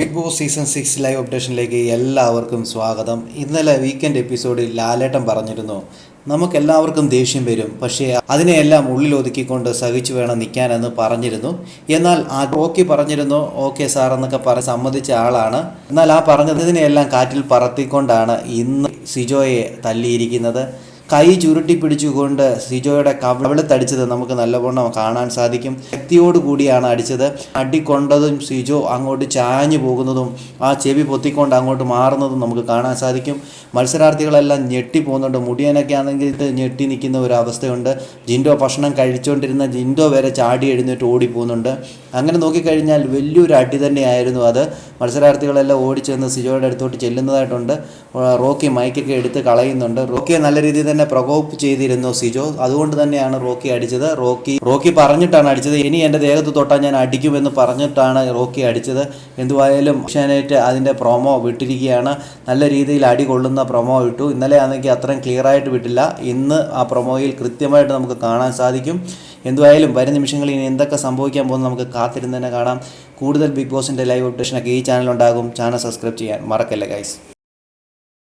Big boss season 6 live അപ്ഡേഷനിലേക്ക് എല്ലാവർക്കും സ്വാഗതം. ഇന്നലെ വീക്കെൻഡ് എപ്പിസോഡിൽ ലാലേട്ടൻ പറഞ്ഞിരുന്നു, നമുക്കെല്ലാവർക്കും ദേഷ്യം വരും, പക്ഷേ അതിനെയെല്ലാം ഉള്ളിലൊതുക്കിക്കൊണ്ട് സഹിച്ചു വേണം നിൽക്കാനെന്ന് പറഞ്ഞിരുന്നു. എന്നാൽ റോക്കി പറഞ്ഞിരുന്നു ഓക്കെ സാർ എന്നൊക്കെ പറഞ്ഞ് സമ്മതിച്ച ആളാണ്. എന്നാൽ ആ പറഞ്ഞതിനെയെല്ലാം കാറ്റിൽ പറത്തിക്കൊണ്ടാണ് ഇന്ന് സിജോയെ തല്ലിയിരിക്കുന്നത്. കൈ ചുരുട്ടി പിടിച്ചുകൊണ്ട് സിജോയുടെ കവിളത്തടിച്ചത് നമുക്ക് നല്ലവണ്ണം കാണാൻ സാധിക്കും. ശക്തിയോടുകൂടിയാണ് അടിച്ചത്. അടിക്കൊണ്ടതും സിജോ അങ്ങോട്ട് ചാഞ്ഞു പോകുന്നതും ആ ചെവി പൊത്തിക്കൊണ്ട് അങ്ങോട്ട് മാറുന്നതും നമുക്ക് കാണാൻ സാധിക്കും. മത്സരാർത്ഥികളെല്ലാം ഞെട്ടി പോകുന്നുണ്ട്. മുടിയനൊക്കെ ആണെങ്കിൽ ഞെട്ടി നിൽക്കുന്ന ഒരു അവസ്ഥയുണ്ട്. ജിൻഡോ ഭക്ഷണം കഴിച്ചുകൊണ്ടിരുന്ന ജിൻഡോ വരെ ചാടി എഴുന്നേറ്റ് ഓടിപ്പോകുന്നുണ്ട്. അങ്ങനെ നോക്കിക്കഴിഞ്ഞാൽ വലിയൊരു അടി തന്നെയായിരുന്നു അത്. മത്സരാർത്ഥികളെല്ലാം ഓടിച്ചെന്ന് സിജോയുടെ അടുത്തോട്ട് ചെല്ലുന്നതായിട്ടുണ്ട്. റോക്കി മൈക്കൊക്കെ എടുത്ത് കളയുന്നുണ്ട്. റോക്കിയെ നല്ല രീതിയിൽ തന്നെ പ്രകോപ്പ് ചെയ്തിരുന്നു സിജോ. അതുകൊണ്ട് തന്നെയാണ് റോക്കി അടിച്ചത്. റോക്കി പറഞ്ഞിട്ടാണ് അടിച്ചത്. ഇനി എൻ്റെ ദേഹത്ത് തൊട്ടാൽ ഞാൻ അടിക്കുമെന്ന് പറഞ്ഞിട്ടാണ് റോക്കി അടിച്ചത്. എന്തുവായാലും ഏഷ്യാനെറ്റ് അതിൻ്റെ പ്രൊമോ വിട്ടിരിക്കുകയാണ്. നല്ല രീതിയിൽ അടി കൊള്ളുന്ന പ്രൊമോ ഇട്ടു. ഇന്നലെ ആണെങ്കിൽ അത്രയും ക്ലിയറായിട്ട് വിട്ടില്ല. ഇന്ന് ആ പ്രൊമോയിൽ കൃത്യമായിട്ട് നമുക്ക് കാണാൻ സാധിക്കും. എന്തുവായാലും വരും നിമിഷങ്ങളിൽ ഇനി എന്തൊക്കെ സംഭവിക്കാൻ പോകുന്നത് നമുക്ക് കാത്തിരുന്ന് തന്നെ കാണാം. കൂടുതൽ ബിഗ് ബോസിൻ്റെ ലൈവ് അപ്ഡേഷനൊക്കെ ഈ ചാനലുണ്ടാകും. ചാനൽ സബ്സ്ക്രൈബ് ചെയ്യാൻ മറക്കല്ലേ ഗൈസ്.